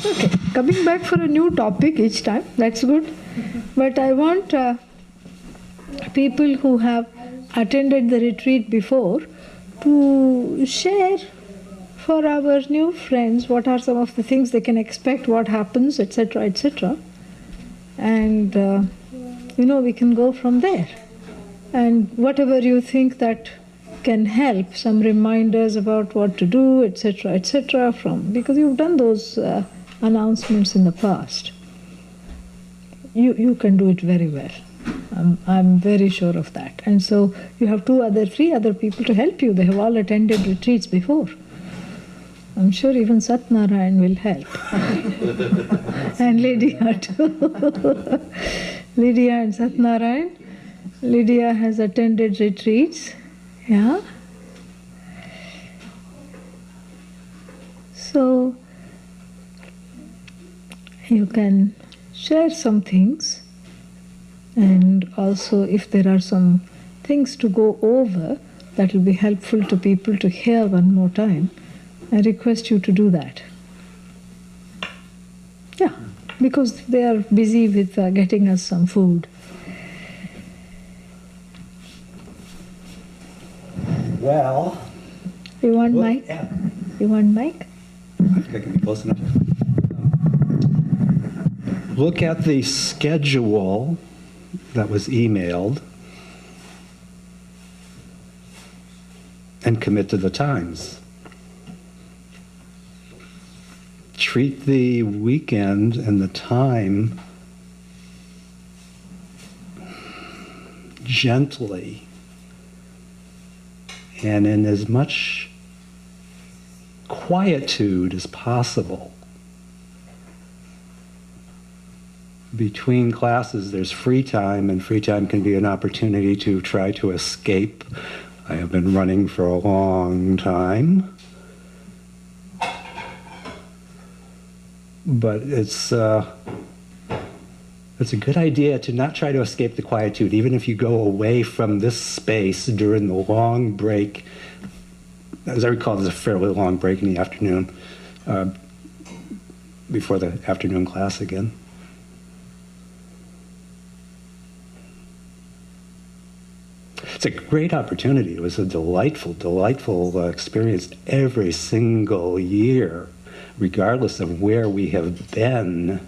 Okay, coming back for a new topic each time, that's good. But I want people who have attended the retreat before to share for our new friends what are some of the things they can expect, what happens, etc., etc. And, we can go from there. And whatever you think that can help, some reminders about what to do, etc., etc., because you've done those announcements in the past. You can do it very well. I'm very sure of that. And so you have three other people to help you. They have all attended retreats before. I'm sure even Satnarayan will help. And Lydia too. Lydia and Satnarayan. Lydia has attended retreats. Yeah. So you can share some things, and also if there are some things to go over that will be helpful to people to hear one more time, I request you to do that. Yeah, because they are busy with getting us some food. Well, You want mic? Yeah. You want mic? I think I can be close enough. Look at the schedule that was emailed and commit to the times. Treat the weekend and the time gently and in as much quietude as possible. Between classes, there's free time, and free time can be an opportunity to try to escape. I have been running for a long time, but it's a good idea to not try to escape the quietude, even if you go away from this space during the long break. As I recall, there's a fairly long break in the afternoon before the afternoon class again. It's a great opportunity. It was a delightful, delightful experience every single year, regardless of where we have been.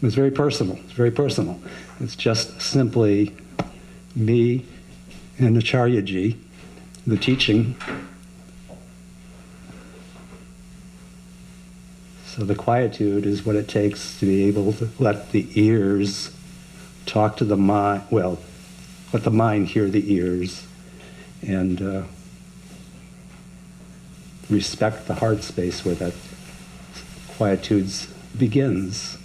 It's very personal. It's very personal. It's just simply me and Acharyaji, the teaching. So the quietude is what it takes to be able to let the ears talk to the mind, well, let the mind hear the ears, and respect the heart space where that quietude begins.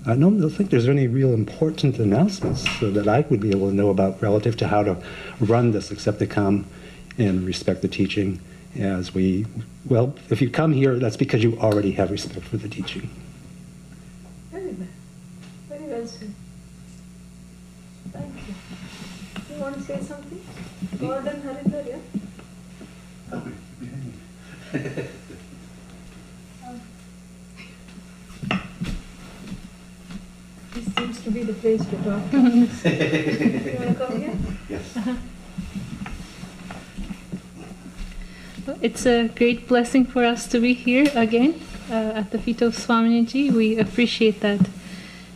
I don't think there's any real important announcements so that I would be able to know about relative to how to run this, except to come and respect the teaching as we, well, if you come here, that's because you already have respect for the teaching. Very well. Very well said. Thank you. You want to say something? Gordon Harinder, yeah? This seems to be the place to talk. You want to come here? Yes. It's a great blessing for us to be here again at the feet of Swaminiji. We appreciate that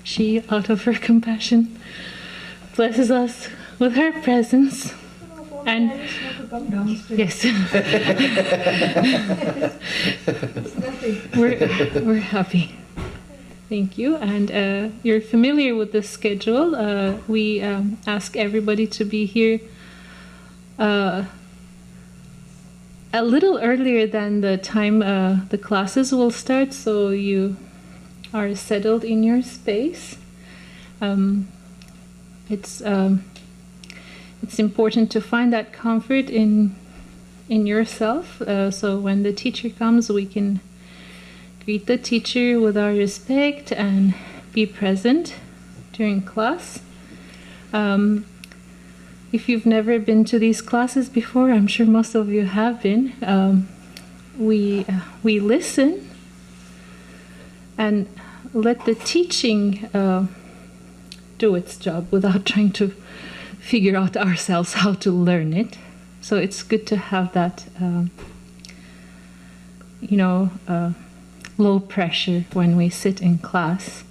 she, out of her compassion, blesses us with her presence. And yes, we're happy. Thank you. And you're familiar with the schedule. We ask everybody to be here a little earlier than the time the classes will start, so you are settled in your space. It's important to find that comfort in yourself, so when the teacher comes, we can greet the teacher with our respect and be present during class. If you've never been to these classes before, I'm sure most of you have been. We listen and let the teaching do its job without trying to figure out ourselves how to learn it. So it's good to have that, low pressure when we sit in class.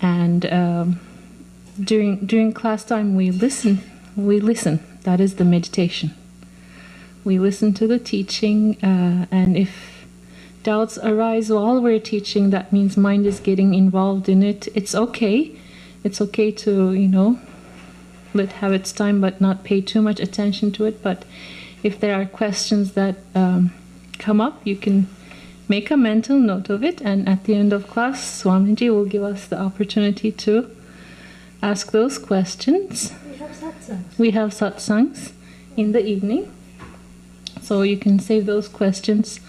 And during class time, we listen. That is the meditation. We listen to the teaching, and if doubts arise while we're teaching, that means mind is getting involved in it. It's okay. It's okay to, let have its time, but not pay too much attention to it. But if there are questions that come up, you can make a mental note of it, and at the end of class, Swamiji will give us the opportunity to ask those questions. We have satsangs in the evening, so you can save those questions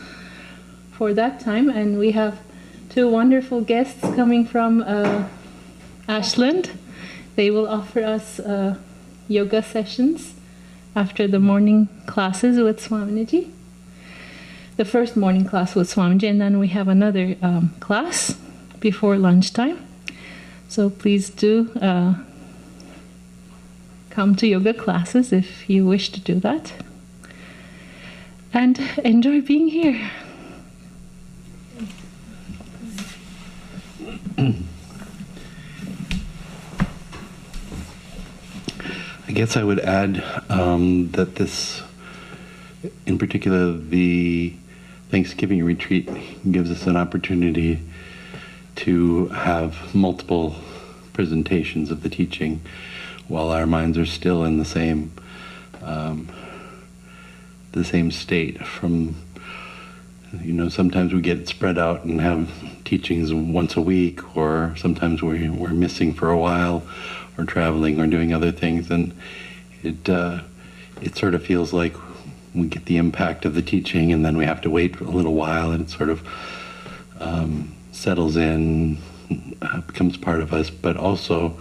for that time. And we have two wonderful guests coming from Ashland. They will offer us yoga sessions after the morning classes with Swaminiji. The first morning class with Swamiji, and then we have another class before lunchtime. So please do come to yoga classes if you wish to do that. And enjoy being here. I guess I would add that this, in particular, the Thanksgiving retreat gives us an opportunity to have multiple presentations of the teaching while our minds are still in the same state. From, sometimes we get spread out and have teachings once a week, or sometimes we're missing for a while, or traveling, or doing other things, and it sort of feels like we get the impact of the teaching, and then we have to wait a little while, and it sort of settles in, becomes part of us. But also,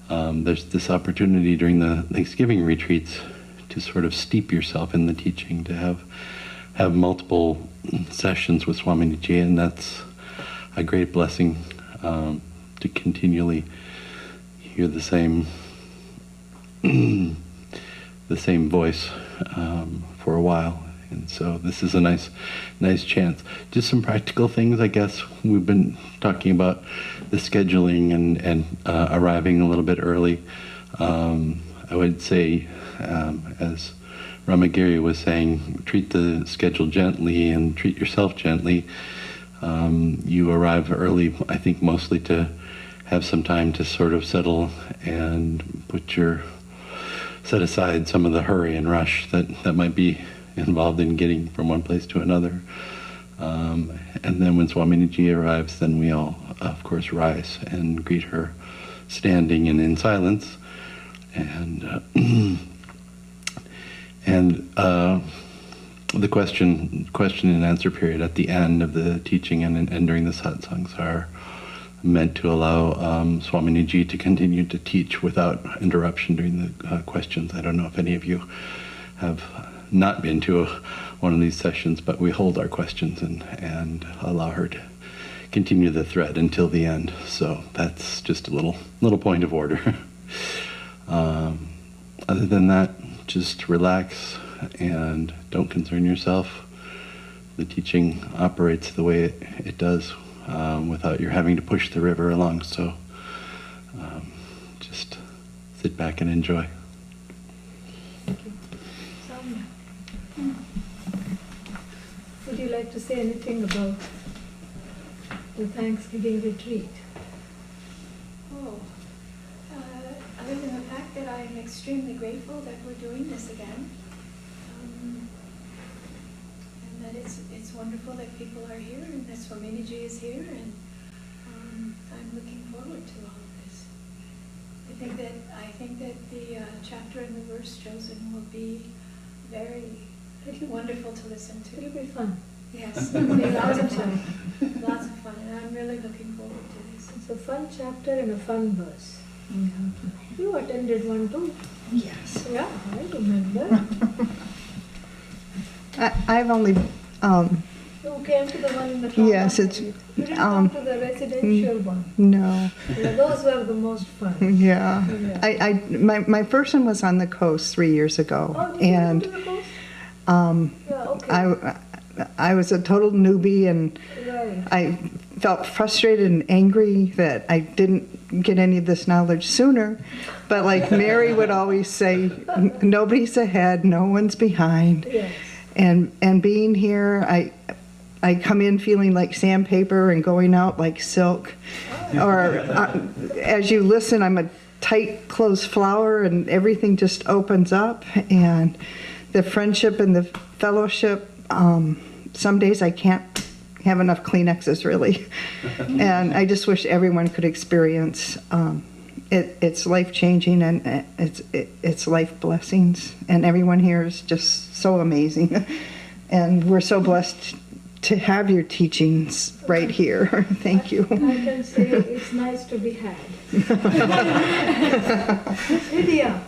there's this opportunity during the Thanksgiving retreats to sort of steep yourself in the teaching, to have multiple sessions with Swaminiji, and that's a great blessing, to continually hear the same voice for a while. And so this is a nice chance. Just some practical things, I guess. We've been talking about the scheduling and arriving a little bit early. I would say, as Ramagiri was saying, treat the schedule gently and treat yourself gently. You arrive early, I think, mostly to have some time to sort of settle and set aside some of the hurry and rush that might be involved in getting from one place to another. And then when Swaminiji arrives, then we all, of course, rise and greet her standing and in silence. And the question and answer period at the end of the teaching and during the satsangs are meant to allow Swaminiji to continue to teach without interruption during the questions. I don't know if any of you have not been to one of these sessions, but we hold our questions and allow her to continue the thread until the end. So that's just a little point of order. Other than that, just relax and don't concern yourself. The teaching operates the way it does, without your having to push the river along. So just sit back and enjoy. Thank you. Soumya, would you like to say anything about the Thanksgiving retreat? Other than the fact that I'm extremely grateful that we're doing this again, and that it's wonderful that people are here and that Swaminiji is here, and I'm looking forward to all of this. I think that the chapter and the verse chosen will be very wonderful to listen to. It'll be fun. Yes, it'll be lots of fun. Lots of fun, and I'm really looking forward to this. It's a fun chapter and a fun verse. You attended one too. Yes. Yeah, I remember. I've only, You came to the one in the trauma. Yes, it's, You didn't come to the residential one. no, Yeah, those were the most fun. yeah. Yeah. My first one was on the coast 3 years ago, Oh, did you and go to the coast? Yeah, okay. I was a total newbie, and Right. I felt frustrated and angry that I didn't get any of this knowledge sooner. But like Mary would always say, nobody's ahead, no one's behind. Yes. And being here, I come in feeling like sandpaper and going out like silk. Or as you listen, I'm a tight closed flower, and everything just opens up. And the friendship and the fellowship, some days I can't have enough Kleenexes, really. And I just wish everyone could experience it's life-changing, and it's life blessings. And everyone here is just so amazing. And we're so blessed to have your teachings right here. Thank you. I can say it's nice to be had. Miss Vidya,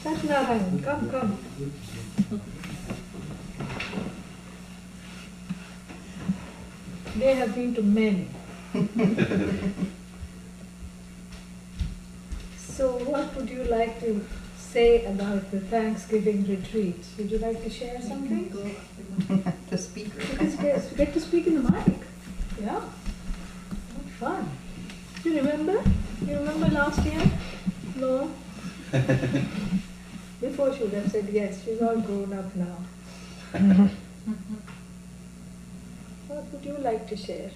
Satnarayan, come. They have been to many. So what would you like to say about the Thanksgiving retreat? Would you like to share something? The speaker. Yes, get to speak in the mic. Yeah. What fun. You remember? You remember last year? No? Before she would have said yes, she's all grown up now. What would you like to share?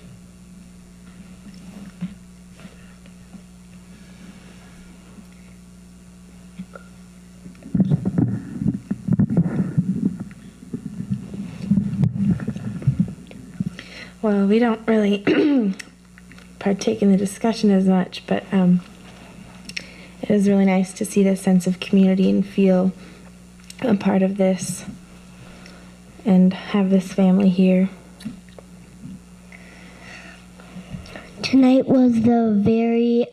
Well, we don't really partake in the discussion as much, but it was really nice to see this sense of community and feel a part of this and have this family here. Tonight was the very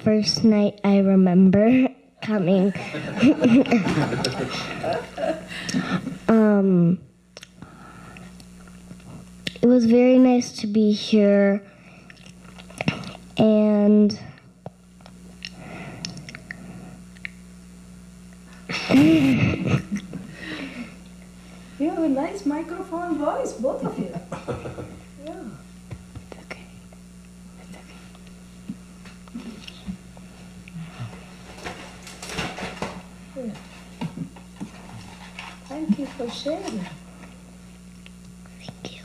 first night I remember coming. It was very nice to be here, and You have a nice microphone voice, both of you. Yeah. It's okay. It's okay. Thank you for sharing. thank you.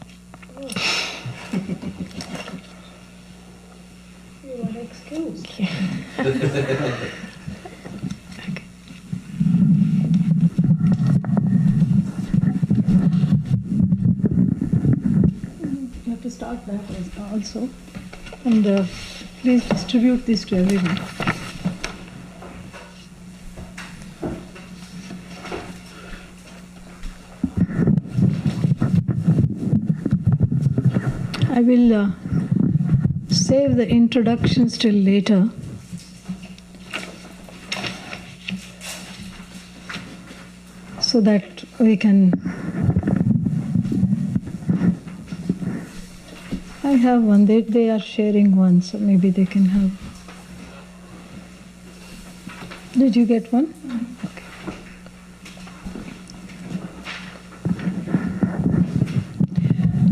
You are excused. You have to start that also. And please distribute this to everyone. I will save the introductions till later. So that we can. I have one. They are sharing one, so maybe they can have. Did you get one? Okay.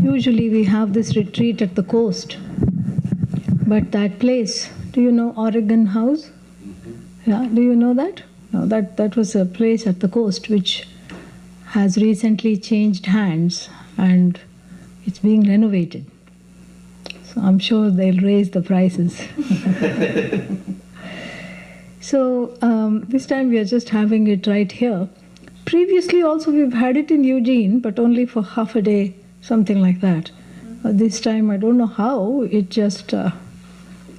Usually we have this retreat at the coast, but that place, do you know Oregon House? Yeah, do you know that? No, that was a place at the coast which has recently changed hands and it's being renovated. So I'm sure they'll raise the prices. So this time we are just having it right here. Previously also we've had it in Eugene, but only for half a day, something like that. This time I don't know how, it just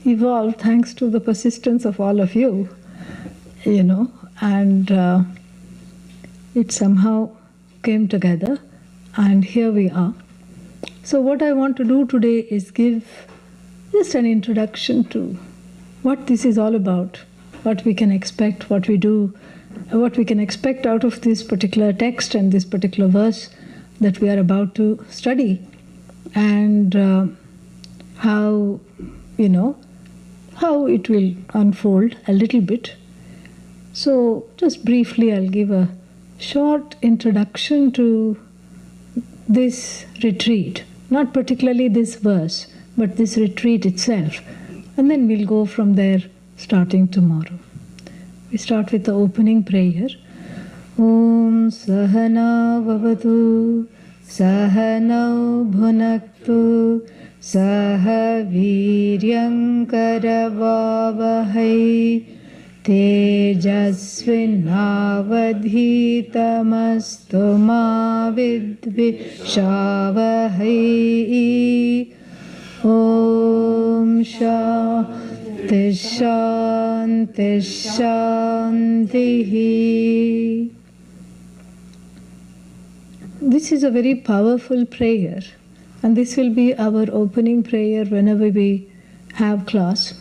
evolved thanks to the persistence of all of you, you know, and it somehow came together, and here we are. So what I want to do today is give just an introduction to what this is all about. what we can expect, what we do, what we can expect out of this particular text and this particular verse that we are about to study, and how it will unfold a little bit. So just briefly I'll give a short introduction to this retreat, not particularly this verse, but this retreat itself, and then we'll go from there starting tomorrow. We start with the opening prayer. Om Sahana Vavatu Sahanau Bhunaktu Saha Viryam Karavavahai Tejasvinavadhitamastu ma vidvishavahai. Om Shanti Shanti Shanti. This is a very powerful prayer, and this will be our opening prayer whenever we have class.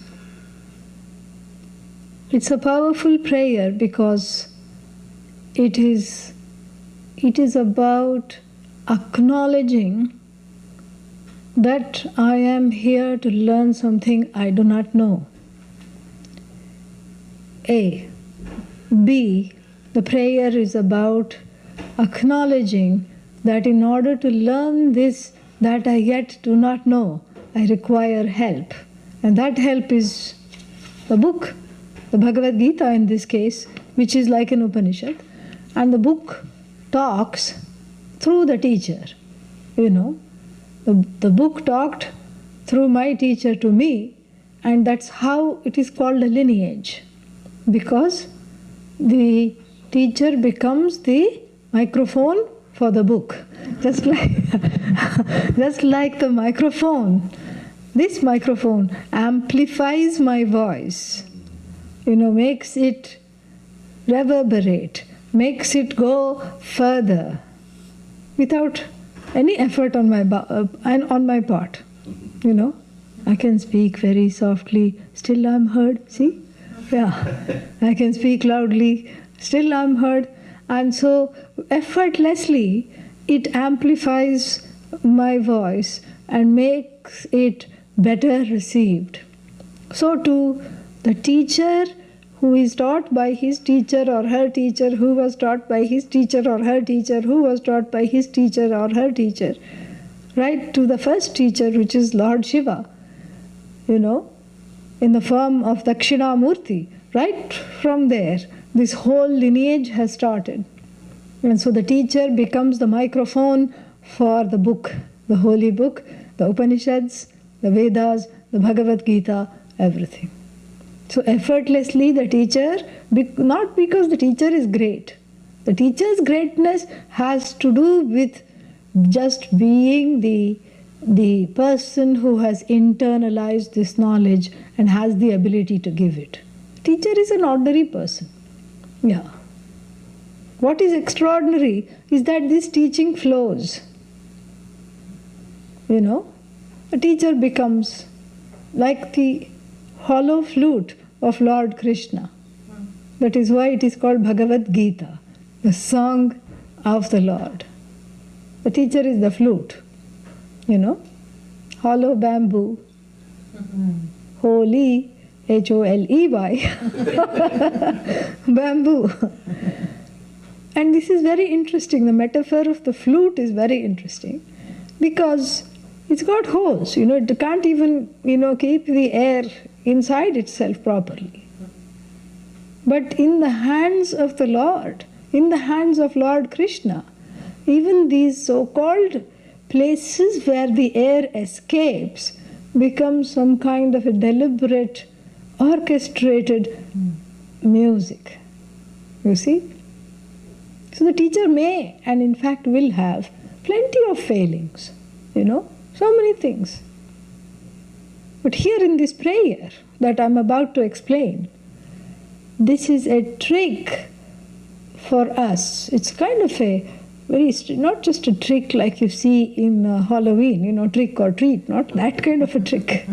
It's a powerful prayer because it is about acknowledging that I am here to learn something I do not know. A. B. The prayer is about acknowledging that in order to learn this that I yet do not know, I require help. And that help is the book, the Bhagavad Gita in this case, which is like an Upanishad. And the book talks through the teacher. The book talked through my teacher to me, and that's how it is called a lineage. Because the teacher becomes the microphone for the book. Just like the microphone. This microphone amplifies my voice, makes it reverberate, makes it go further without any effort on my part. I can speak very softly, still I'm heard. See? Yeah. I can speak loudly, still I'm heard. And so effortlessly it amplifies my voice and makes it better received. So too, the teacher who is taught by his teacher or her teacher, who was taught by his teacher or her teacher, who was taught by his teacher or her teacher, right to the first teacher, which is Lord Shiva, in the form of Dakshinamurti. Right from there, this whole lineage has started. And so the teacher becomes the microphone for the book, the holy book, the Upanishads, the Vedas, the Bhagavad Gita, everything. So effortlessly the teacher, not because the teacher is great. The teacher's greatness has to do with just being the person who has internalized this knowledge and has the ability to give it. Teacher is an ordinary person. Yeah. What is extraordinary is that this teaching flows. A teacher becomes like the hollow flute of Lord Krishna. That is why it is called Bhagavad Gita, the song of the Lord. The teacher is the flute, hollow bamboo, holy, Holey, bamboo. And this is very interesting. The metaphor of the flute is very interesting because it's got holes. It can't even, keep the air inside itself properly. But in the hands of the Lord, in the hands of Lord Krishna, even these so-called places where the air escapes become some kind of a deliberate, orchestrated music. You see? So the teacher may, and in fact will have, plenty of failings, so many things. But here in this prayer that I'm about to explain, this is a trick for us. It's kind of a very, not just a trick like you see in Halloween, trick or treat, not that kind of a trick.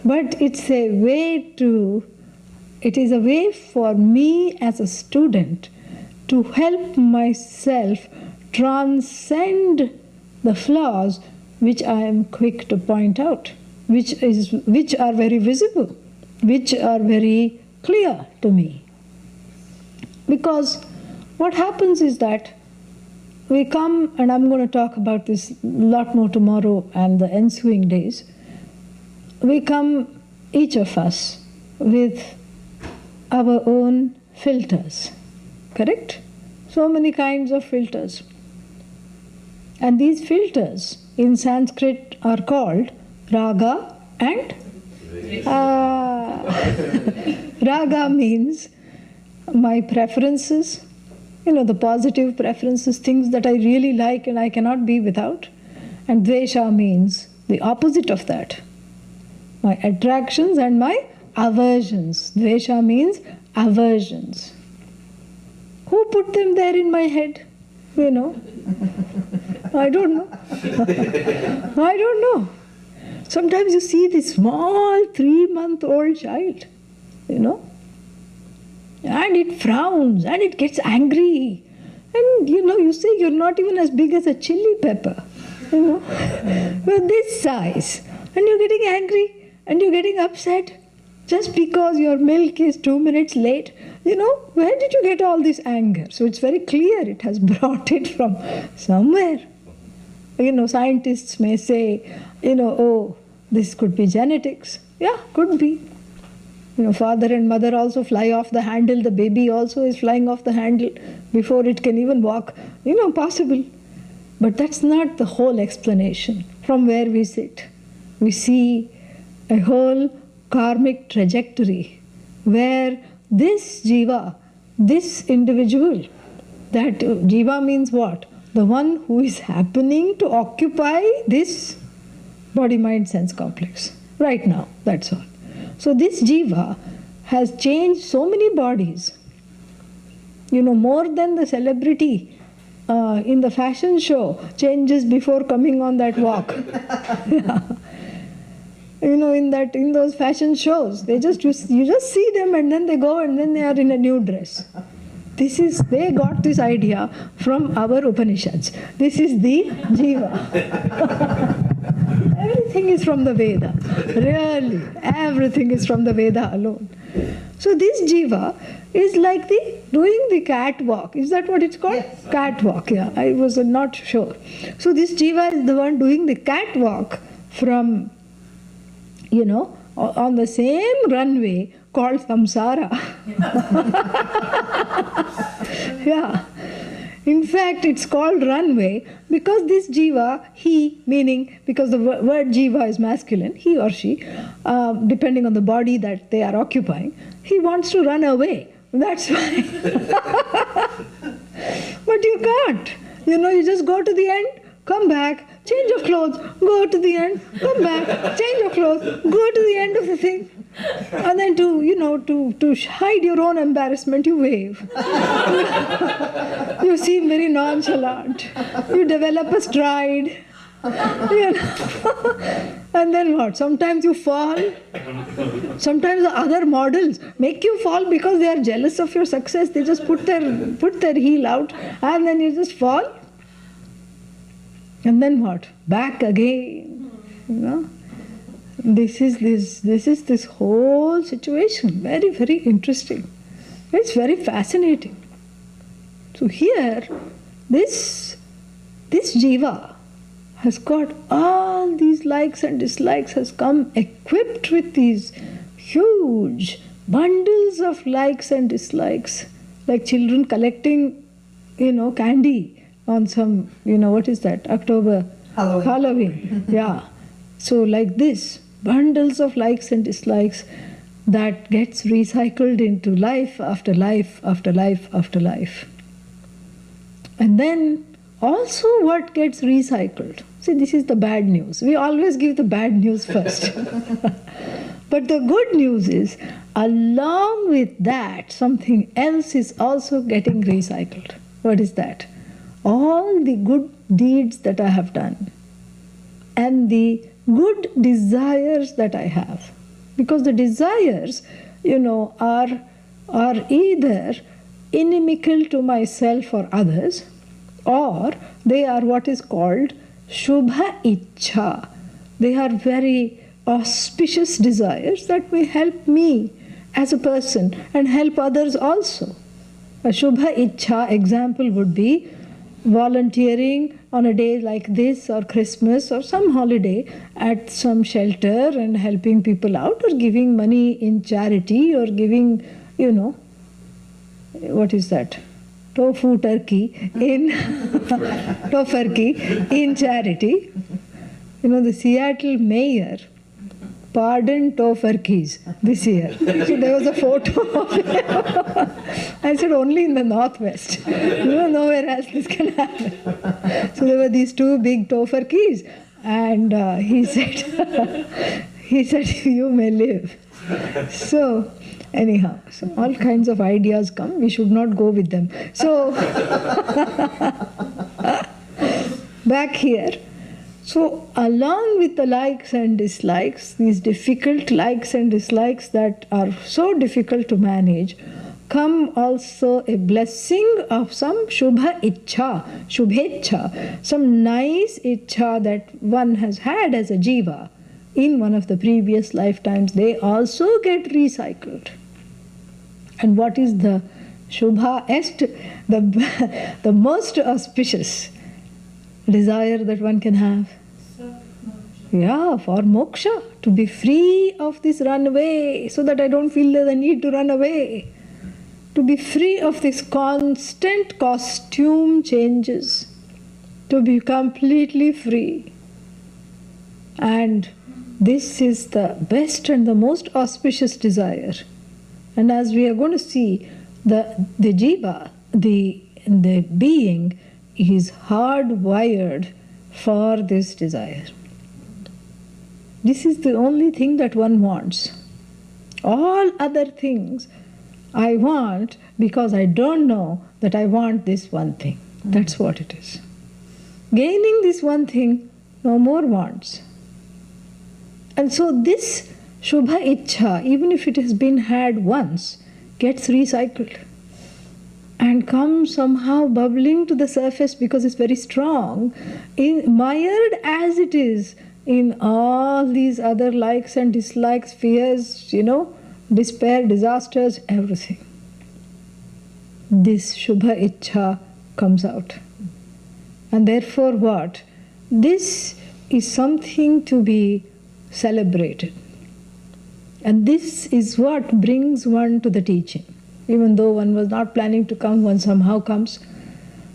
But it's a way to it is a way for me as a student to help myself transcend the flaws which I am quick to point out, which are very visible, which are very clear to me. Because what happens is that we come, and I'm going to talk about this a lot more tomorrow and the ensuing days, we come, each of us, with our own filters, correct? So many kinds of filters. And these filters in Sanskrit are called raga and raga means my preferences, the positive preferences, things that I really like and I cannot be without. And dvesha means the opposite of that, my attractions and my aversions. Dvesha means aversions. Who put them there in my head? I don't know. I don't know. Sometimes you see this small 3-month-old child, and it frowns and it gets angry. And you say you're not even as big as a chili pepper, We're this size. And you're getting angry and you're getting upset just because your milk is 2 minutes late. Where did you get all this anger? So it's very clear it has brought it from somewhere. Scientists may say, oh, this could be genetics. Yeah, could be. Father and mother also fly off the handle. The baby also is flying off the handle before it can even walk. Possible. But that's not the whole explanation. From where we sit, we see a whole karmic trajectory where this jiva, this individual, that jiva means what? The one who is happening to occupy this body-mind-sense complex right now, that's all. So this jiva has changed so many bodies, more than the celebrity in the fashion show changes before coming on that walk. In those fashion shows, you just see them and then they go and then they are in a new dress. They got this idea from our Upanishads. This is the jiva. Everything is from the Veda. Really, everything is from the Veda alone. So this jiva is like doing the catwalk. Is that what it's called? Yes. Catwalk, yeah. I was not sure. So this jiva is the one doing the catwalk from, on the same runway called samsara. Yeah. In fact, it's called runway because this jiva, he, meaning, because the word jiva is masculine, he or she, depending on the body that they are occupying, he wants to run away. That's why. But you can't. You just go to the end, come back, change of clothes, go to the end, come back, change of clothes, go to the end of the thing. And then to hide your own embarrassment, you wave. You seem very nonchalant. You develop a stride. And then what? Sometimes you fall. Sometimes the other models make you fall because they are jealous of your success. They just put their heel out and then you just fall. And then what? Back again. This is this whole situation. Very, very interesting. It's very fascinating. So here, this jiva has got all these likes and dislikes, has come equipped with these huge bundles of likes and dislikes, like children collecting, candy on some, what is that? October? Halloween. Yeah. So like this, bundles of likes and dislikes that gets recycled into life after life after life after life. And then also what gets recycled? See, this is the bad news. We always give the bad news first. But the good news is, along with that, something else is also getting recycled. What is that? All the good deeds that I have done and the good desires that I have. Because the desires, are either inimical to myself or others, or they are what is called Shubha Ichha. They are very auspicious desires that may help me as a person and help others also. A Shubha Ichha example would be volunteering on a day like this or Christmas or some holiday at some shelter and helping people out, or giving money in charity, or giving, what is that? Turkey in tofurkey in charity. The Seattle mayor pardoned tofurkeys this year. So there was a photo of him. I said only in the Northwest. Nowhere else this can happen. So there were these two big tofurkeys, and he said, you may live. So anyhow, so all kinds of ideas come. We should not go with them. So back here. So along with the likes and dislikes, these difficult likes and dislikes that are so difficult to manage, come also a blessing of some Shubha Ichha, Shubhecha, some nice Ichha that one has had as a jiva in one of the previous lifetimes. They also get recycled. And what is the Shubha-est, the most auspicious desire that one can have? Yeah, for moksha, to be free of this runaway, so that I don't feel the need to run away. To be free of this constant costume changes. To be completely free. And this is the best and the most auspicious desire. And as we are going to see, the jiva, the being, is hardwired for this desire. This is the only thing that one wants. All other things I want because I don't know that I want this one thing. That's what it is. Gaining this one thing, no more wants. And so this Shubha Ichha, even if it has been had once, gets recycled and comes somehow bubbling to the surface because it's very strong, mired as it is in all these other likes and dislikes, fears, despair, disasters, everything. This Shubha Ichha comes out. And therefore what? This is something to be celebrated. And this is what brings one to the teaching. Even though one was not planning to come, one somehow comes.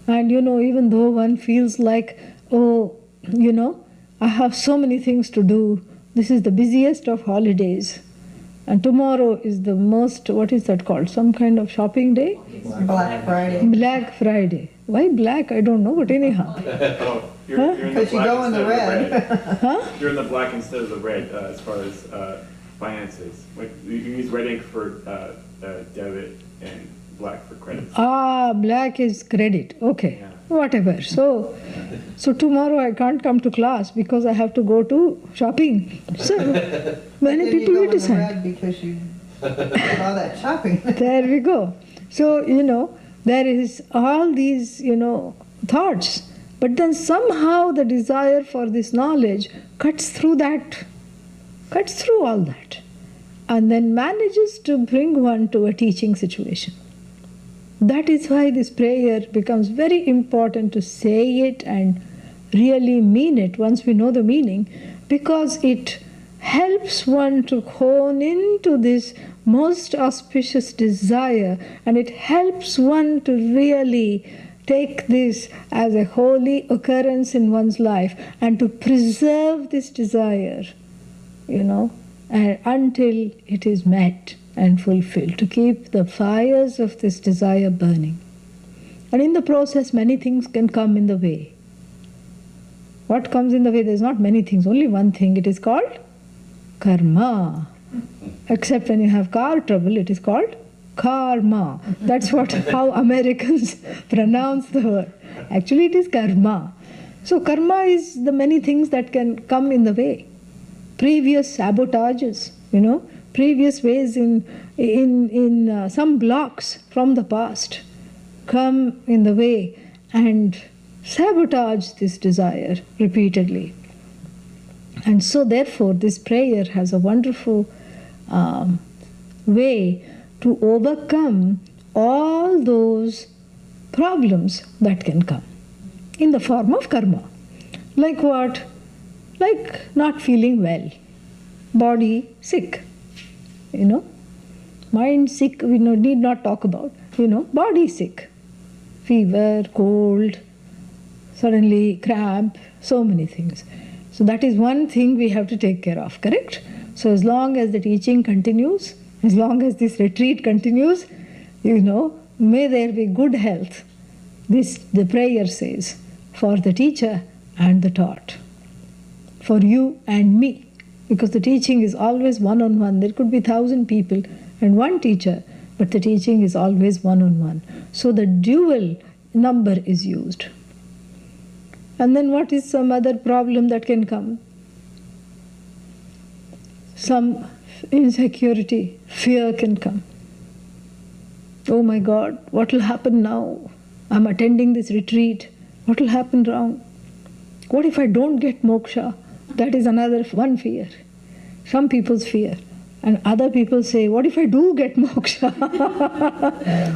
And even though one feels like, I have so many things to do. This is the busiest of holidays. And tomorrow is the most, what is that called? Some kind of shopping day? Black Friday. Black Friday. Why black? I don't know, but anyhow. Because you go in the red. Huh? You're in the black instead of the red as far as finances. Like you use red ink for debit and black for credit. Black is credit. Okay. Yeah. Whatever. So tomorrow I can't come to class because I have to go to shopping. So many people will decide. Because you did all that shopping. There we go. So, there is all these, thoughts. But then somehow the desire for this knowledge cuts through all that. And then manages to bring one to a teaching situation. That is why this prayer becomes very important to say it and really mean it once we know the meaning, because it helps one to hone into this most auspicious desire, and it helps one to really take this as a holy occurrence in one's life and to preserve this desire, until it is met and fulfilled, to keep the fires of this desire burning. And in the process, many things can come in the way. What comes in the way? There's not many things, only one thing. It is called karma. Except when you have car trouble, it is called karma. That's how Americans pronounce the word. Actually, it is karma. So karma is the many things that can come in the way. Previous sabotages, previous ways in some blocks from the past come in the way and sabotage this desire repeatedly. And so therefore this prayer has a wonderful way to overcome all those problems that can come in the form of karma. Like what? Like not feeling well, body sick, mind sick, we need not talk about, body sick, fever, cold, suddenly cramp, so many things. So that is one thing we have to take care of, correct? So as long as the teaching continues, as long as this retreat continues, may there be good health. This, the prayer says, for the teacher and the taught, for you and me, because the teaching is always one-on-one. There could be 1,000 people and one teacher, but the teaching is always one-on-one. So the dual number is used. And then what is some other problem that can come? Some insecurity, fear can come. Oh my God, what will happen now? I'm attending this retreat. What will happen wrong? What if I don't get moksha? That is another one fear. Some people's fear. And other people say, what if I do get moksha?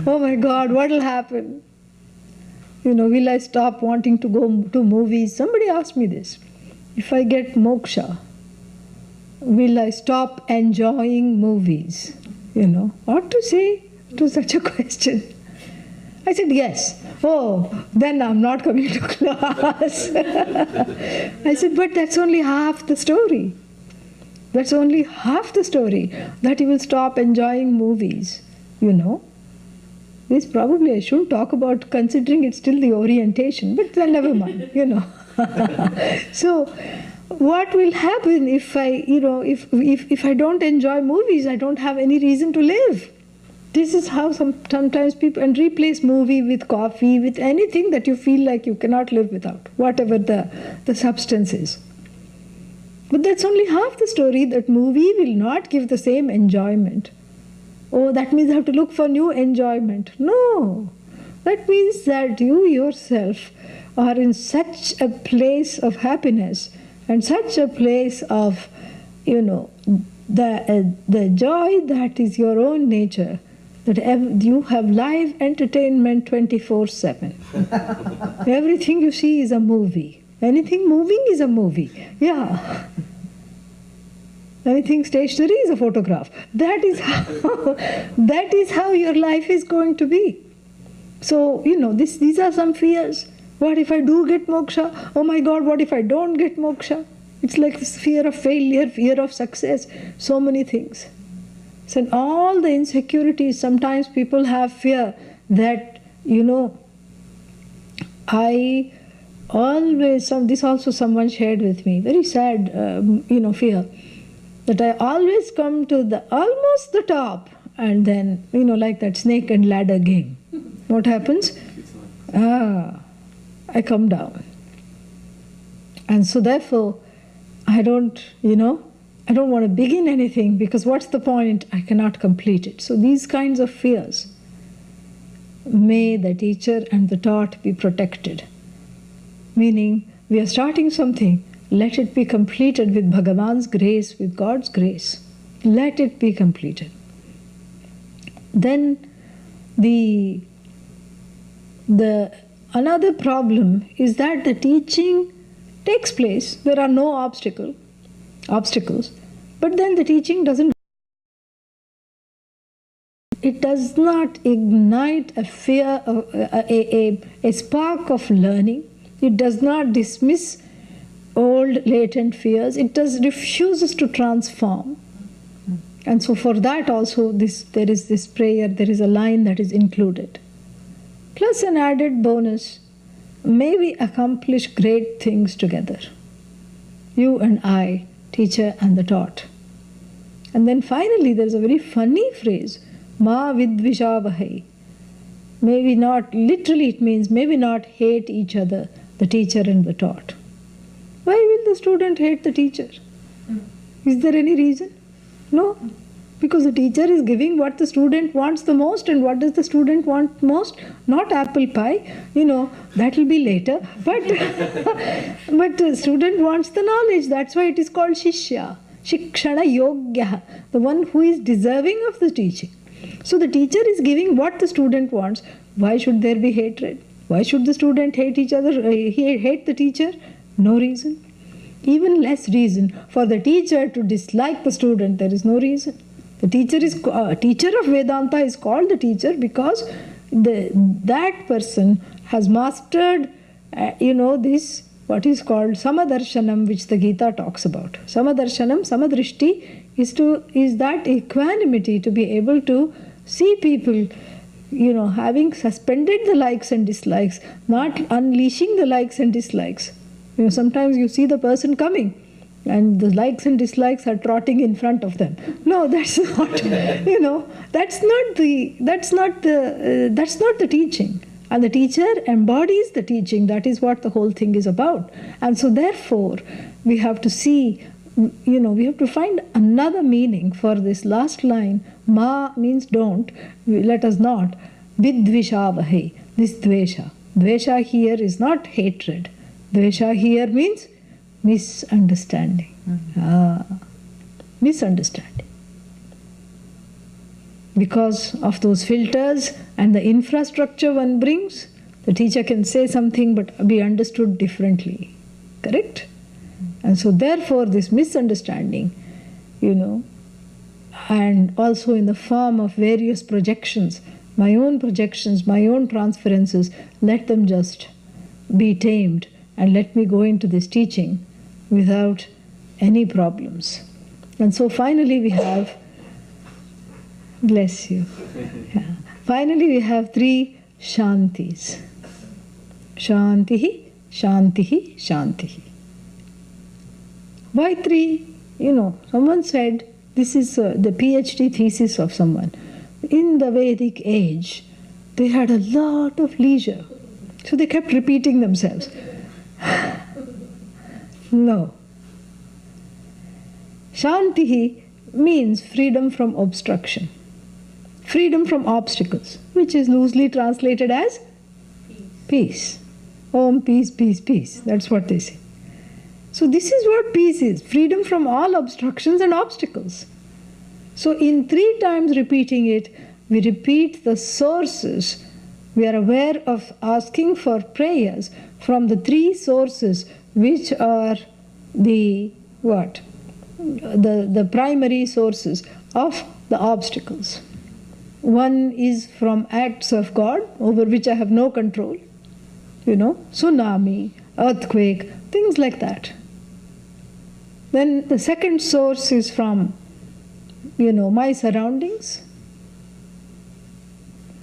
Oh my God, what will happen? Will I stop wanting to go to movies? Somebody asked me this. If I get moksha, will I stop enjoying movies? What to say to such a question? I said, yes. Oh, then I'm not coming to class. I said, but that's only half the story. That's only half the story, that you will stop enjoying movies, This probably I shouldn't talk about, considering it's still the orientation, but then never mind, So, what will happen if I, if I don't enjoy movies, I don't have any reason to live. This is how sometimes people, and replace movie with coffee, with anything that you feel like you cannot live without, whatever the substance is. But that's only half the story, that movie will not give the same enjoyment. Oh, that means I have to look for new enjoyment. No, that means that you yourself are in such a place of happiness and such a place of, the joy that is your own nature, that you have live entertainment 24/7. Everything you see is a movie. Anything moving is a movie. Yeah. Anything stationary is a photograph. That is how your life is going to be. So, these are some fears. What if I do get moksha? Oh my God, what if I don't get moksha? It's like this fear of failure, fear of success, so many things. So all the insecurities, sometimes people have fear that, I always, this also someone shared with me, very sad, fear, that I always come to almost the top, and then, like that snake and ladder game. What happens? I come down. And so therefore, I don't want to begin anything, because what's the point? I cannot complete it. So these kinds of fears, may the teacher and the taught be protected. Meaning, we are starting something, let it be completed with Bhagavan's grace, with God's grace. Let it be completed. Then another problem is that the teaching takes place, there are no obstacles, but then the teaching does not ignite a fear, a spark of learning. It does not dismiss old latent fears. It refuses to transform. And so for that also, there is this prayer, there is a line that is included. Plus an added bonus, may we accomplish great things together. You and I, teacher and the taught. And then finally there's a very funny phrase, ma vidvishavahai. May we not, literally it means, may we not hate each other, the teacher and the taught. Why will the student hate the teacher? Is there any reason? No. Because the teacher is giving what the student wants the most. And what does the student want most? Not apple pie, that will be later. But the student wants the knowledge. That's why it is called Shishya. Shikshana Yogya, the one who is deserving of the teaching. So the teacher is giving what the student wants. Why should there be hatred? Why should the student hate each other, hate the teacher? No reason. Even less reason for the teacher to dislike the student. There is no reason. The teacher of Vedanta is called the teacher because that person has mastered, this what is called Samadarshanam, which the Gita talks about. Samadarshanam, Samadrishti is that equanimity to be able to see people, having suspended the likes and dislikes, not unleashing the likes and dislikes. Sometimes you see the person coming and the likes and dislikes are trotting in front of them. No, that's not, that's not the teaching. And the teacher embodies the teaching. That is what the whole thing is about. And so therefore, we have to see, we have to find another meaning for this last line. Ma means don't, let us not. Vidvishavahe, this dvesha. Dvesha here is not hatred. Dvesha here means misunderstanding. Misunderstanding. Because of those filters and the infrastructure one brings, the teacher can say something but be understood differently. Correct? And so therefore this misunderstanding, and also in the form of various projections, my own transferences, let them just be tamed and let me go into this teaching without any problems. And so finally we have, bless you. Yeah. Finally we have 3 shantis. Shantihi, shantihi, shantihi. Why 3? Someone said, this is the PhD thesis of someone. In the Vedic age, they had a lot of leisure. So they kept repeating themselves. No. Shantihi means freedom from obstruction. Freedom from obstacles, which is loosely translated as peace. Om, peace, peace, peace. That's what they say. So this is what peace is. Freedom from all obstructions and obstacles. So in 3 times repeating it, we repeat the sources. We are aware of asking for prayers from the 3 sources, which are the what? The primary sources of the obstacles. One is from acts of God, over which I have no control. Tsunami, earthquake, things like that. Then the second source is from, my surroundings.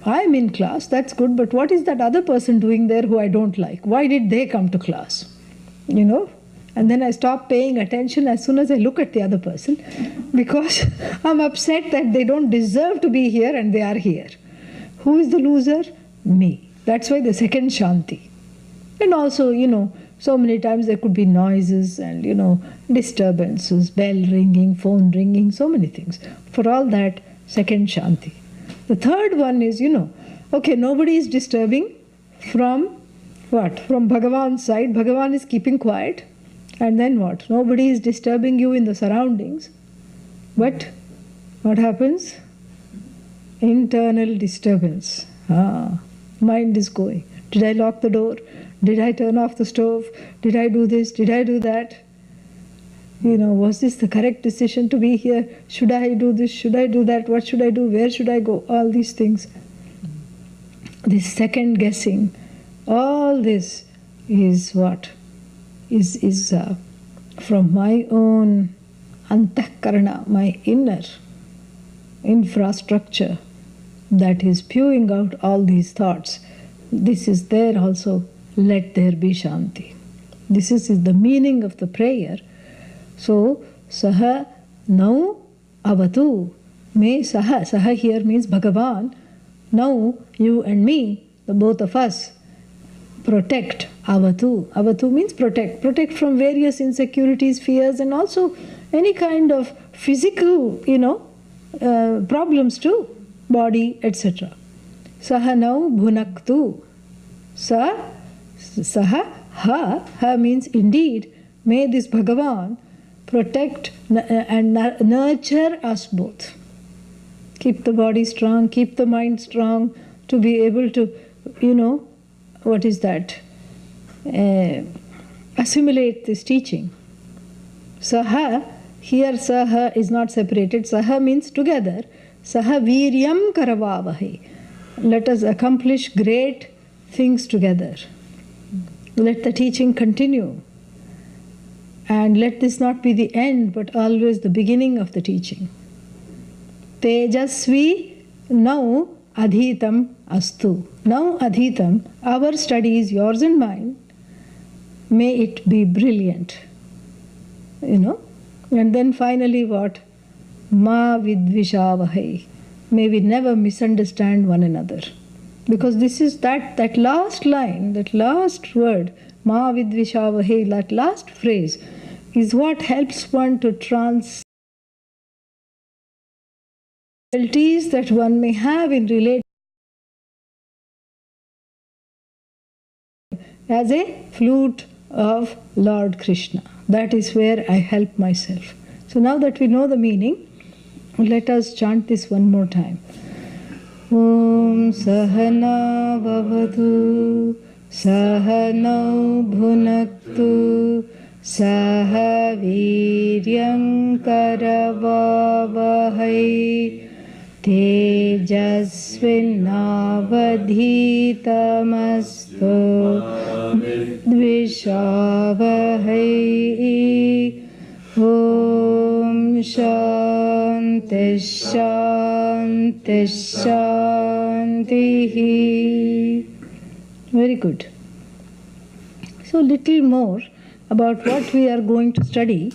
I am in class, that's good, but what is that other person doing there who I don't like? Why did they come to class? And then I stop paying attention as soon as I look at the other person because I'm upset that they don't deserve to be here and they are here. Who is the loser? Me. That's why the second shanti. And also, so many times there could be noises and, disturbances, bell ringing, phone ringing, so many things. For all that, second shanti. The third one is, okay, nobody is disturbing from what? From Bhagavan's side. Bhagavan is keeping quiet. And then what? Nobody is disturbing you in the surroundings. But what happens? Internal disturbance. Mind is going. Did I lock the door? Did I turn off the stove? Did I do this? Did I do that? Was this the correct decision to be here? Should I do this? Should I do that? What should I do? Where should I go? All these things. This second guessing. All this is what? Is from my own antahkarana, my inner infrastructure that is spewing out all these thoughts. This is there also. Let there be shanti. This is the meaning of the prayer. So, saha now avatu. Me saha. Saha here means Bhagavan. Now you and me, the both of us, protect. Avatu. Avatu means protect. Protect from various insecurities, fears, and also any kind of physical, problems too, body, etc. Sahanau bhunaktu. Saha, ha means indeed, may this Bhagavan protect and nurture us both. Keep the body strong, keep the mind strong, to be able to, what is that? Assimilate this teaching. Saha, here saha is not separated. Saha means together. Saha viryam karavavahi. Let us accomplish great things together. Let the teaching continue. And let this not be the end, but always the beginning of the teaching. Tejasvi now adhitam astu. Now adhitam, our studies, yours and mine, may it be brilliant. And then finally what? Ma vidvishavahai. May we never misunderstand one another. Because this is that last line, that last word, ma vidvishavahai, that last phrase, is what helps one to difficulties that one may have in relating as a flute of Lord Krishna. That is where I help myself. So now that we know the meaning, let us chant this one more time. Om Sahana Bhavatu Sahanau Bhunaktu Saha Viryam Karavavahai Tejasvinavadhitamastu Dvishavahai. Om Shanti Shanti Shanti. Very good. So little more about what we are going to study.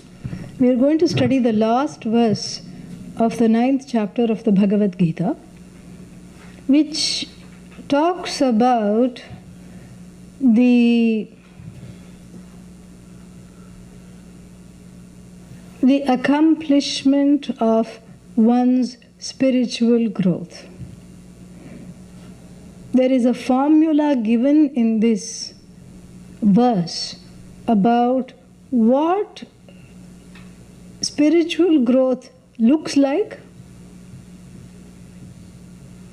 We are going to study the last verse of the 9th chapter of the Bhagavad Gita, which talks about the accomplishment of one's spiritual growth. There is a formula given in this verse about what spiritual growth looks like.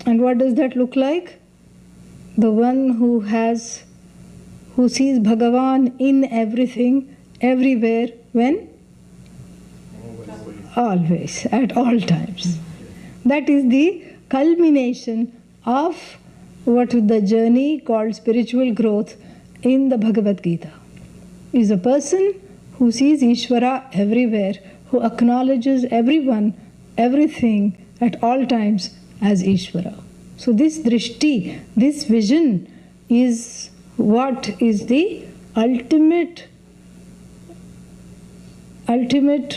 And what does that look like? The one who sees Bhagavan in everything, everywhere, when? Always, at all times. That is the culmination of what the journey called spiritual growth in the Bhagavad Gita. Is a person who sees Ishvara everywhere, who acknowledges everyone, everything at all times as Ishvara. So this drishti, this vision is what is the ultimate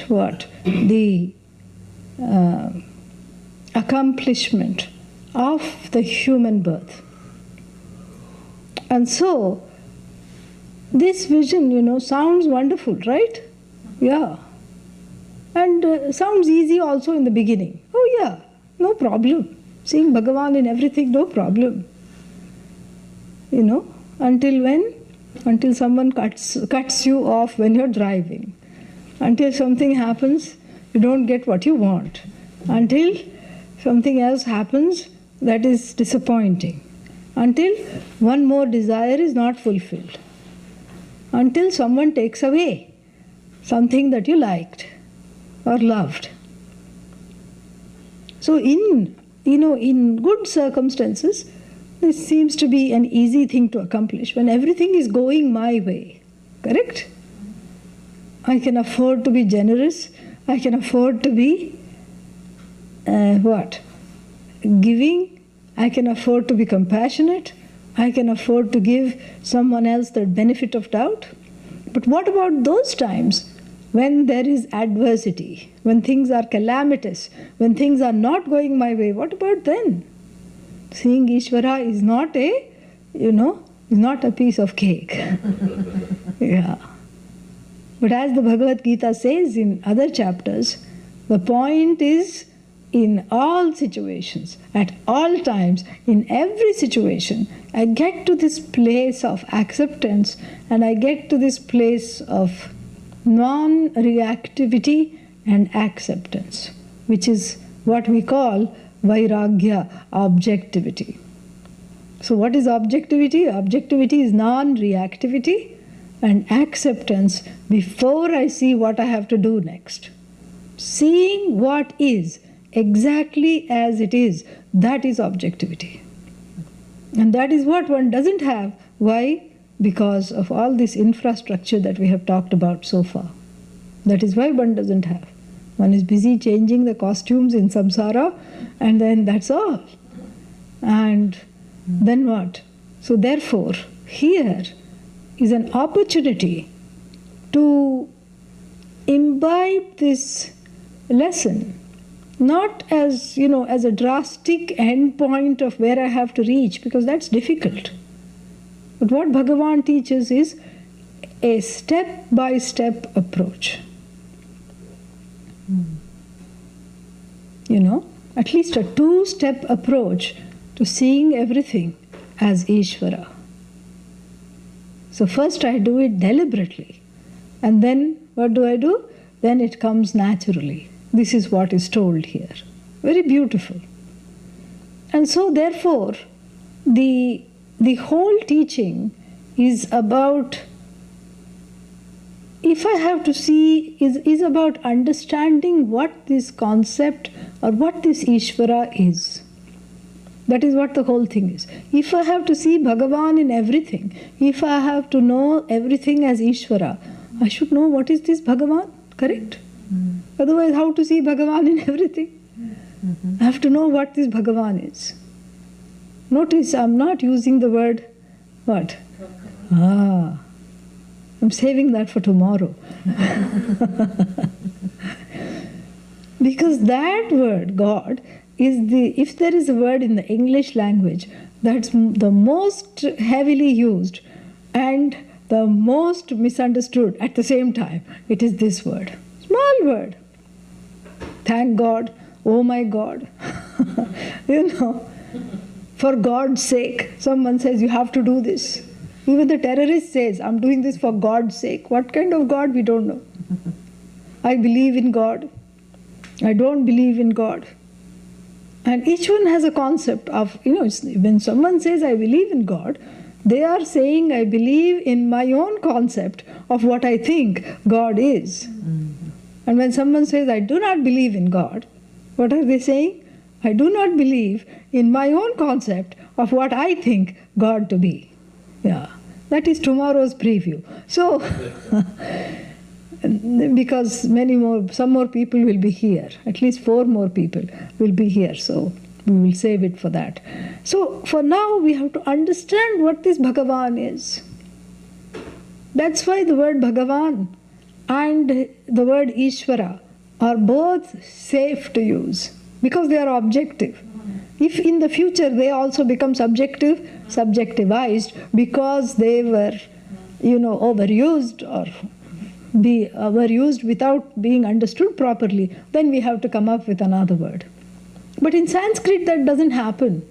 what? The accomplishment of the human birth. And so, this vision, sounds wonderful, right? Yeah. And sounds easy also in the beginning. Oh yeah, no problem. Seeing Bhagavan in everything, no problem. Until when? Until someone cuts you off when you're driving. Until something happens, you don't get what you want. Until something else happens that is disappointing. Until one more desire is not fulfilled. Until someone takes away something that you liked or loved. So in good circumstances, this seems to be an easy thing to accomplish when everything is going my way. Correct? I can afford to be generous. I can afford to be giving. I can afford to be compassionate. I can afford to give someone else the benefit of doubt. But what about those times when there is adversity, when things are calamitous, when things are not going my way? What about then? Seeing Ishvara is not a piece of cake. Yeah. But as the Bhagavad Gita says in other chapters, the point is in all situations, at all times, in every situation, I get to this place of acceptance and I get to this place of non-reactivity and acceptance, which is what we call vairagya, objectivity. So what is objectivity? Objectivity is non-reactivity and acceptance before I see what I have to do next. Seeing what is exactly as it is, that is objectivity. And that is what one doesn't have. Why? Because of all this infrastructure that we have talked about so far. That is why one doesn't have. One is busy changing the costumes in samsara, and then that's all. And then what? So therefore, here is an opportunity to imbibe this lesson, not as, as a drastic end point of where I have to reach, because that's difficult. But what Bhagavan teaches is a step-by-step approach. At least a two-step approach to seeing everything as Ishvara. So first I do it deliberately. And then what do? Then it comes naturally. This is what is told here. Very beautiful. And so therefore, the whole teaching is about, if I have to see, is about understanding what this concept or what this Ishvara is. That is what the whole thing is. If I have to see Bhagavan in everything, if I have to know everything as Ishvara, I should know what is this Bhagavan, correct? Otherwise, how to see Bhagavan in everything? I have to know what this Bhagavan is. Notice I'm not using the word, what? I'm saving that for tomorrow. Because that word, God, is if there is a word in the English language that's the most heavily used and the most misunderstood at the same time, it is this word. Small word. Thank God. Oh my God. For God's sake. Someone says you have to do this. Even the terrorist says, I'm doing this for God's sake. What kind of God? We don't know. I believe in God. I don't believe in God. And each one has a concept of, when someone says, I believe in God, they are saying, I believe in my own concept of what I think God is. And when someone says, I do not believe in God, what are they saying? I do not believe in my own concept of what I think God to be. Yeah, that is tomorrow's preview. So, because some more people will be here, at least 4 more people will be here, so we will save it for that. So for now we have to understand what this Bhagavan is. That's why the word Bhagavan and the word Ishvara are both safe to use, because they are objective. If in the future they also become subjectivized because they were, overused or were used without being understood properly, then we have to come up with another word. But in Sanskrit that doesn't happen.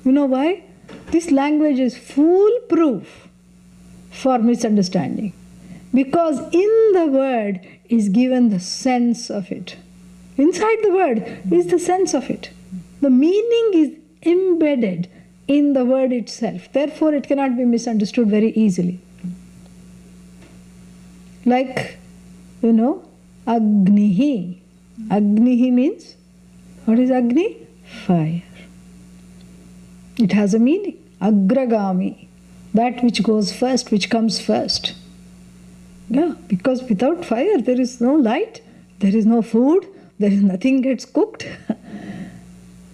You know why? This language is foolproof for misunderstanding, because in the word is given the sense of it. Inside the word is the sense of it. The meaning is embedded in the word itself. Therefore it cannot be misunderstood very easily. Like, Agnihi. Agnihi means, what is Agni? Fire. It has a meaning. Agragami. That which goes first, which comes first. Yeah, because without fire there is no light, there is no food, there is nothing gets cooked.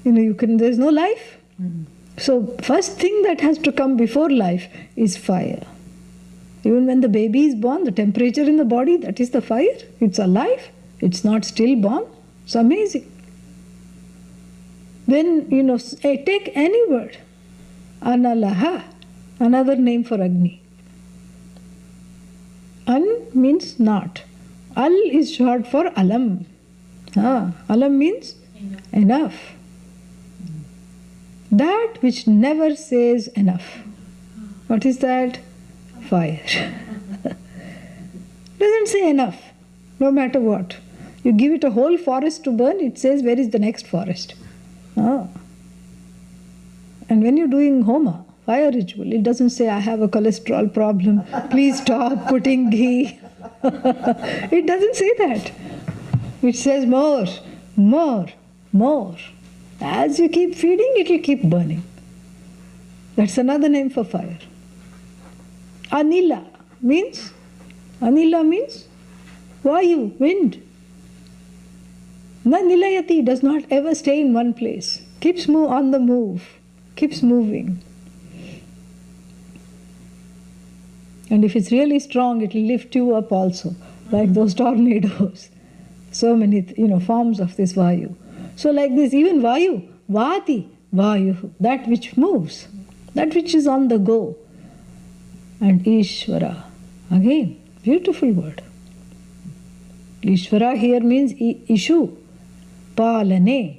There is no life. So first thing that has to come before life is fire. Even when the baby is born, the temperature in the body, that is the fire. It's alive. It's not stillborn. It's amazing. Then, take any word. Analaha, another name for Agni. An means not. Al is short for alam. Alam means Enough. That which never says enough. What is that? Fire. Doesn't say enough, no matter what. You give it a whole forest to burn, it says, where is the next forest? Ah. And when you're doing Homa, fire ritual, it doesn't say, I have a cholesterol problem, please stop putting ghee. It doesn't say that. It says more, more, more. As you keep feeding, it will keep burning. That's another name for fire. Anila means Vayu, wind. Nilayati does not ever stay in one place. Keeps on the move. Keeps moving. And if it's really strong, it will lift you up also, like those tornadoes. So many, forms of this Vayu. So like this, even Vayu, Vati, Vayu, that which moves, that which is on the go. And Ishvara, again, beautiful word. Ishvara here means Ishu, Palane.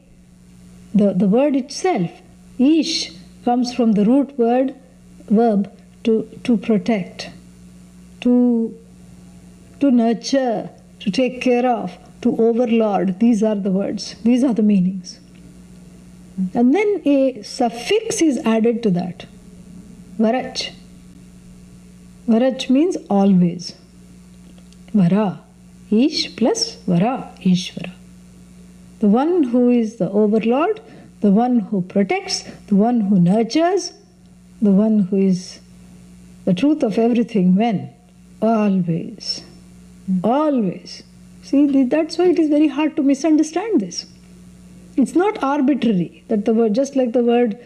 The word itself, Ish, comes from the root verb to protect, to nurture, to take care of, to overlord. These are the words, these are the meanings. And then a suffix is added to that, Varach. Varach means always. Vara, Ish plus Vara, Ishvara. The one who is the overlord, the one who protects, the one who nurtures, the one who is the truth of everything. When? Always. Always. See, that's why it is very hard to misunderstand this. It's not arbitrary, that the word, just like the word,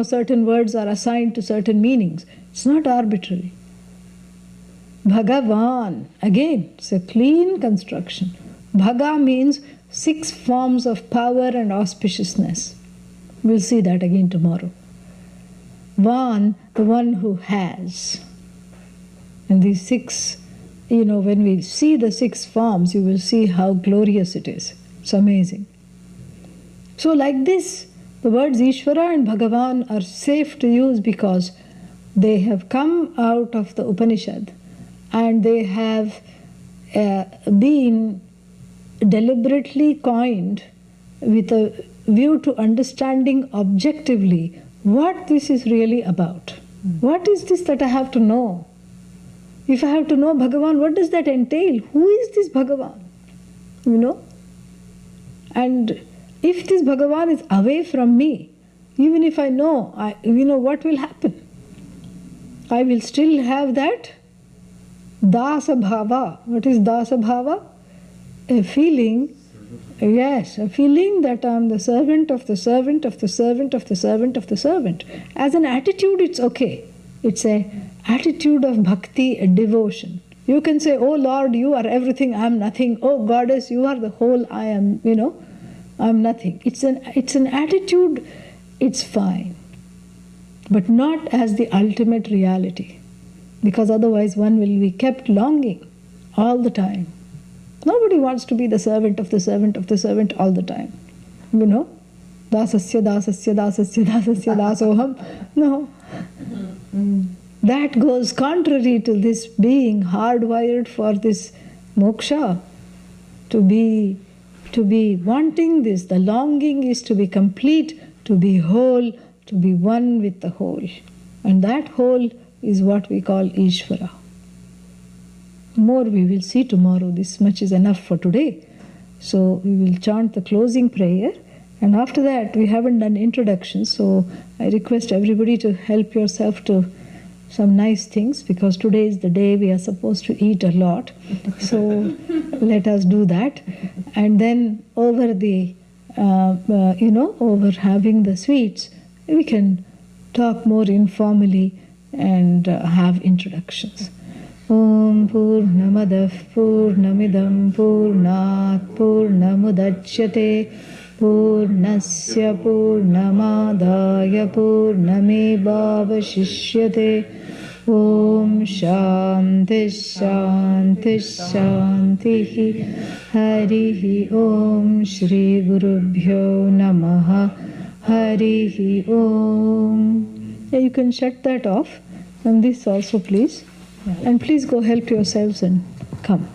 certain words are assigned to certain meanings. It's not arbitrary. Bhagavan, again, it's a clean construction. Bhaga means 6 forms of power and auspiciousness. We'll see that again tomorrow. Van, the one who has. And these 6, when we see the 6 forms, you will see how glorious it is. It's amazing. So like this, the words Ishvara and Bhagavan are safe to use because they have come out of the Upanishad and they have been deliberately coined with a view to understanding objectively what this is really about. What is this that I have to know? If I have to know Bhagavan, what does that entail? Who is this Bhagavan? And if this Bhagavan is away from me, even if I know, what will happen? I will still have that Dasa Bhava. What is Dasa Bhava? A feeling, a feeling that I am the servant of the servant of the servant of the servant of the servant. As an attitude, it's okay. It's an attitude of bhakti, a devotion. You can say, oh Lord, you are everything, I am nothing. Oh Goddess, you are the whole, I am, I am nothing. It's an attitude, it's fine. But not as the ultimate reality. Because otherwise one will be kept longing all the time. Nobody wants to be the servant of the servant of the servant all the time. Dasasya, dasasya, dasasya, dasasya, dasoham. No. That goes contrary to this being hardwired for this moksha. To be wanting this. The longing is to be complete, to be whole, to be one with the whole. And that whole is what we call Ishvara. More we will see tomorrow. This much is enough for today. So we will chant the closing prayer. And after that, we haven't done introductions. So I request everybody to help yourself to some nice things, because today is the day we are supposed to eat a lot. So let us do that. And then over the, over having the sweets, we can talk more informally and have introductions. Om Purnamadah Purnamidam Purnat Purnamudachyate Purnasya Purnamadaya Purnamevavashishyate Om Shanti Shanti Shanti. Harihi Om Shri Gurubhyo Namaha. Harihi Om. Yeah, you can shut that off. And this also, please. And please go help yourselves and come.